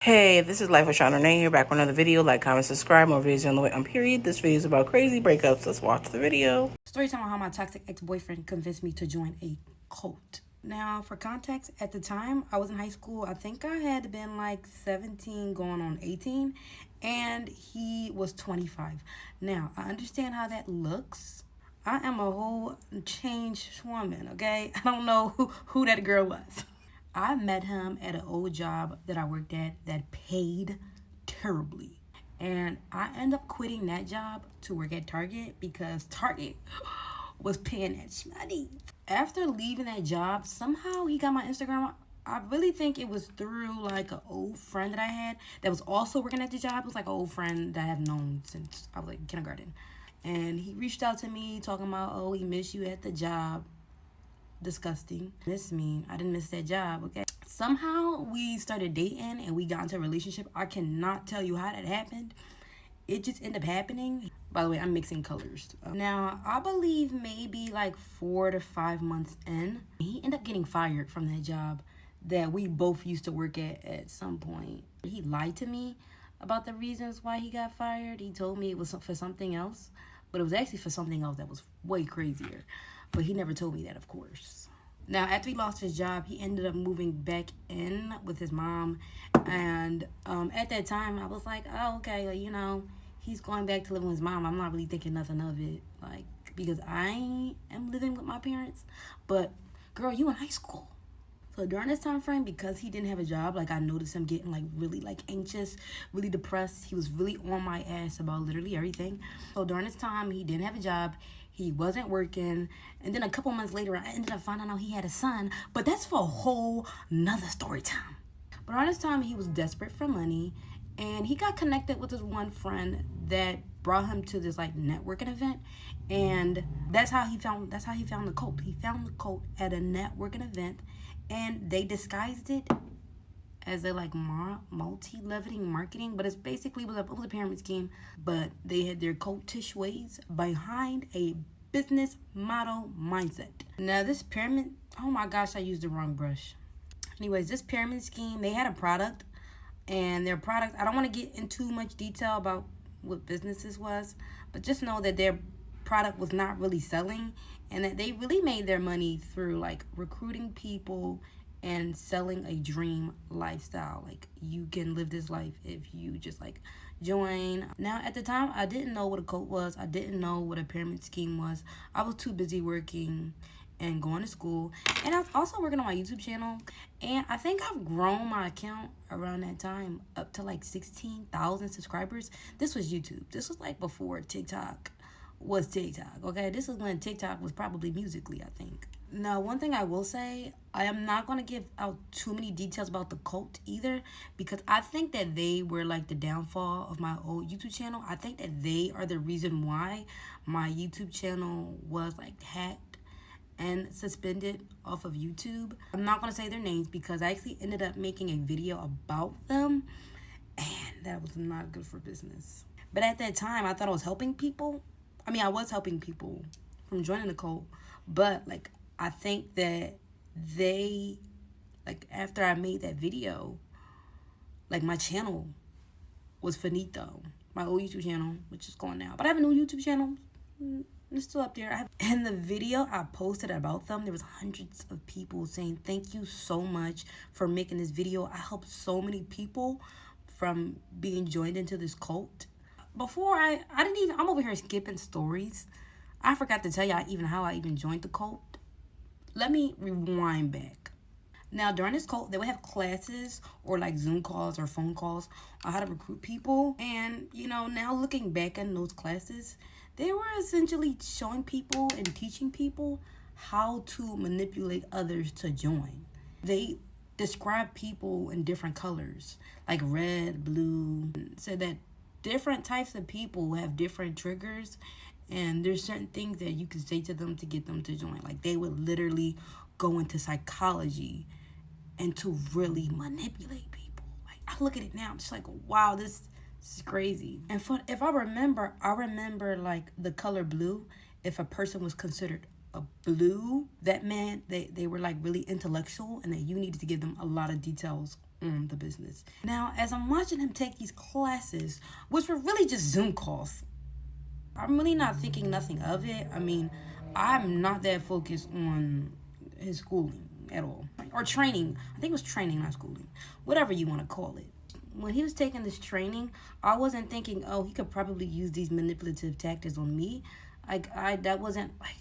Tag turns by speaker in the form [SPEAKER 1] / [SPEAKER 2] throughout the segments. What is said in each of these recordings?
[SPEAKER 1] Hey, this is Life with Sean Renee here, back with another video. Like, comment, subscribe. More videos on the way on period. This video is about crazy breakups. Let's watch the video.
[SPEAKER 2] Story time on how my toxic ex-boyfriend convinced me to join a cult. Now, for context, at the time, I was in high school. I think I had been like 17 going on 18, and he was 25. Now, I understand how that looks. I am a whole changed woman, okay? I don't know who that girl was. I met him at an old job that I worked at that paid terribly. And I ended up quitting that job to work at Target because Target was paying that money. After leaving that job, somehow he got my Instagram. I really think it was through like an old friend that I had that was also working at the job. It was like an old friend that I have known since I was like in kindergarten. And he reached out to me talking about, oh, he missed you at the job. Disgusting. Miss me. I didn't miss that job, okay? Somehow we started dating and we got into a relationship. I cannot tell you how that happened. It just ended up happening. By the way, I'm mixing colors. Now, I believe maybe like 4 to 5 months in, he ended up getting fired from that job that we both used to work at some point. He lied to me about the reasons why he got fired. He told me it was for something else, but it was actually for something else that was way crazier. But he never told me that, of course. Now, after he lost his job, he ended up moving back in with his mom. And at that time, I was like, oh, okay, like, you know, he's going back to live with his mom. I'm not really thinking nothing of it, like, because I am living with my parents. But, girl, you in high school. So during this time frame, because he didn't have a job, like, I noticed him getting, like, really, like, anxious, really depressed. He was really on my ass about literally everything. So during this time, he didn't have a job. He wasn't working. And then a couple months later, I ended up finding out he had a son. But that's for a whole nother story time. But around this time, he was desperate for money. And he got connected with this one friend that brought him to this like networking event. And that's how he found the cult. He found the cult at a networking event. And they disguised it as a like multi-leveling marketing, but it's basically was a pyramid scheme. But they had their cultish ways behind a business model mindset. Now this pyramid, oh my gosh, I used the wrong brush. Anyways, this pyramid scheme, they had a product, and their product, I don't want to get into much detail about what businesses was, but just know that their product was not really selling, and that they really made their money through like recruiting people and selling a dream lifestyle. Like, you can live this life if you just like join. Now at the time, I didn't know what a cult was. I didn't know what a pyramid scheme was. I was too busy working and going to school, and I was also working on my YouTube channel. And I think I've grown my account around that time up to like 16,000 subscribers. This was YouTube. This was like before TikTok was TikTok, okay? This is when TikTok was probably Musical.ly, I think. Now, one thing I will say, I am not going to give out too many details about the cult either, because I think that they were like the downfall of my old YouTube channel. I think that they are the reason why my YouTube channel was like hacked and suspended off of YouTube. I'm not going to say their names because I actually ended up making a video about them, and that was not good for business. But at that time, I thought I was helping people. I mean, I was helping people from joining the cult, but like, I think that they, like, after I made that video, like, my channel was finito. My old YouTube channel, which is gone now. But I have a new YouTube channel. It's still up there. In the video I posted about them, there was hundreds of people saying, thank you so much for making this video. I helped so many people from being joined into this cult. Before I'm over here skipping stories. I forgot to tell y'all even how I even joined the cult. Let me rewind back. Now, during this cult, they would have classes or like Zoom calls or phone calls on how to recruit people. And, you know, now looking back in those classes, they were essentially showing people and teaching people how to manipulate others to join. They described people in different colors, like red, blue, said that different types of people have different triggers, and there's certain things that you can say to them to get them to join. Like, they would literally go into psychology and to really manipulate people. Like, I look at it now, I'm just like, wow, this is crazy. And if I remember like the color blue. If a person was considered a blue, that meant they were like really intellectual, and that you needed to give them a lot of details on the business. Now, as I'm watching him take these classes, which were really just Zoom calls, I'm really not thinking nothing of it. I mean, I'm not that focused on his schooling at all. Or training. I think it was training, not schooling. Whatever you want to call it. When he was taking this training, I wasn't thinking, oh, he could probably use these manipulative tactics on me. That wasn't like,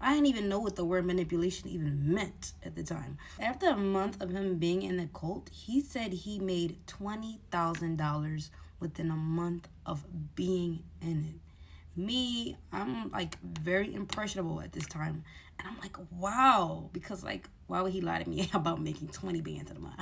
[SPEAKER 2] I didn't even know what the word manipulation even meant at the time. After a month of him being in the cult, he said he made $20,000 within a month of being in it. Me, I'm like very impressionable at this time. And I'm like, wow. Because like, why would he lie to me about making 20 bands in a month?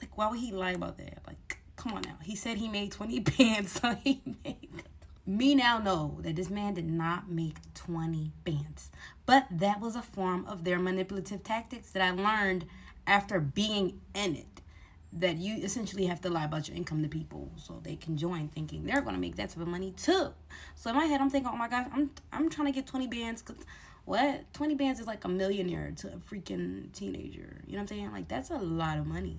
[SPEAKER 2] Like, why would he lie about that? Like, come on now. He said he made 20 bands, so he made... Me now know that this man did not make 20 bands. But that was a form of their manipulative tactics that I learned after being in it. That you essentially have to lie about your income to people so they can join, thinking they're going to make that type of money too. So in my head, I'm thinking, oh my gosh, I'm trying to get 20 bands. Cause what? 20 bands is like a millionaire to a freaking teenager. You know what I'm saying? Like, that's a lot of money.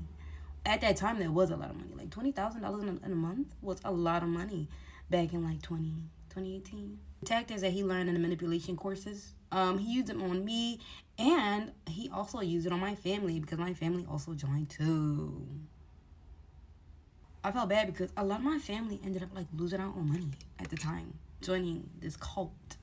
[SPEAKER 2] At that time, that was a lot of money. Like, $20,000 in a month was a lot of money back in like 2018. The tactics that he learned in the manipulation courses, he used them on me, and he also used it on my family because my family also joined too. I felt bad because a lot of my family ended up like losing out on money at the time joining this cult.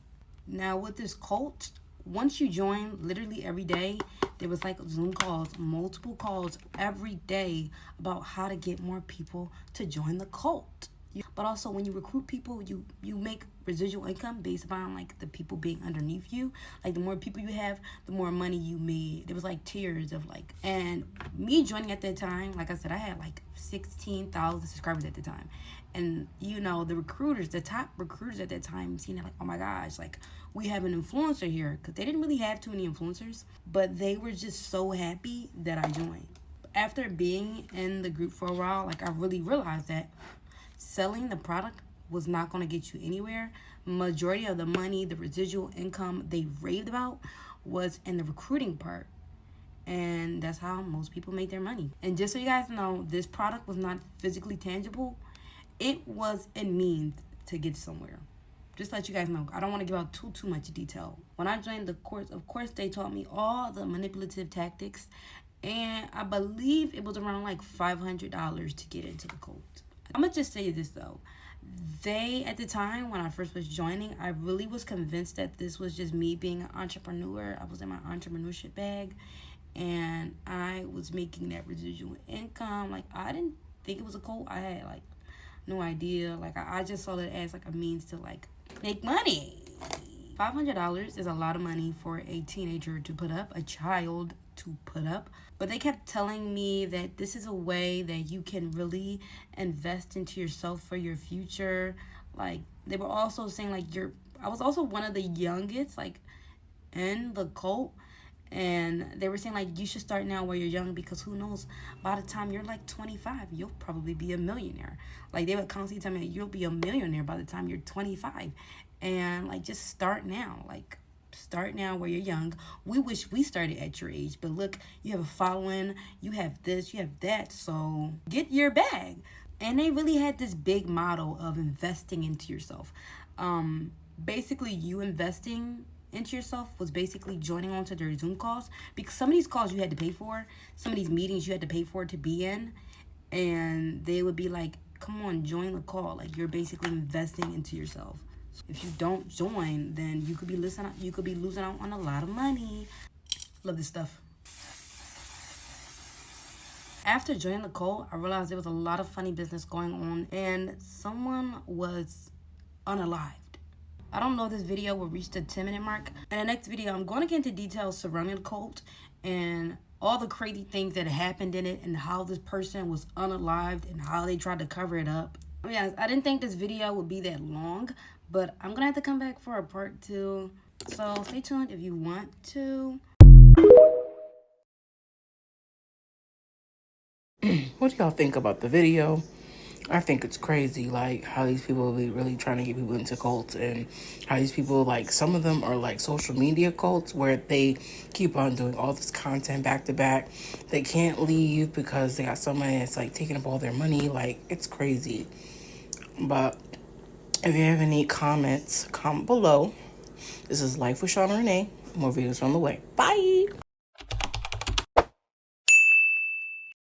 [SPEAKER 2] Now with this cult, once you join, literally every day, there was like Zoom calls, multiple calls every day about how to get more people to join the cult. But also when you recruit people, you make residual income based upon like the people being underneath you. Like the more people you have, the more money you made. There was like tiers of like, and me joining at that time, like I said, I had like 16,000 subscribers at the time. And you know, the recruiters, the top recruiters at that time, seeing it like, oh my gosh, like we have an influencer here. Because they didn't really have too many influencers, but they were just so happy that I joined. After being in the group for a while, like I really realized that selling the product was not going to get you anywhere. Majority of the money, the residual income they raved about was in the recruiting part. And that's how most people make their money. And just so you guys know, this product was not physically tangible. It was a means to get somewhere. Just to let you guys know, I don't want to give out too much detail. When I joined the course, of course, they taught me all the manipulative tactics. And I believe it was around like $500 to get into the cult. I'm going to just say this, though. They, at the time, when I first was joining, I really was convinced that this was just me being an entrepreneur. I was in my entrepreneurship bag, and I was making that residual income. Like, I didn't think it was a cult. I had, like, no idea. Like, I just saw it as, like, a means to, like, make money. $500 is a lot of money for a teenager to put up, a child to put up. But they kept telling me that this is a way that you can really invest into yourself for your future. Like, they were also saying, like, I was also one of the youngest, like, in the cult. And they were saying, like, you should start now while you're young because who knows, by the time you're, like, 25, you'll probably be a millionaire. Like, they would constantly tell me, you'll be a millionaire by the time you're 25. And, like, just start now. Like, start now where you're young. We wish we started at your age, but look, you have a following, you have this, you have that, so get your bag. And they really had this big motto of investing into yourself. Basically, you investing into yourself was basically joining onto their Zoom calls, because some of these calls you had to pay for, some of these meetings you had to pay for to be in, and they would be like, come on, join the call. Like, you're basically investing into yourself. If you don't join, then you could be losing out on a lot of money. Love this stuff. After joining the cult, I realized there was a lot of funny business going on, and someone was unalived. I don't know if this video will reach the 10-minute mark. In the next video, I'm going to get into details surrounding the cult and all the crazy things that happened in it and how this person was unalived and how they tried to cover it up. I mean, I didn't think this video would be that long, but I'm going to have to come back for a part 2. So stay tuned if you want to.
[SPEAKER 1] What do y'all think about the video? I think it's crazy, like, how these people be really trying to get people into cults, and how these people, like, some of them are, like, social media cults where they keep on doing all this content back to back. They can't leave because they got somebody that's, like, taking up all their money. Like, it's crazy. But if you have any comments, comment below. This is Life with Shauna Renee. More videos on the way. Bye!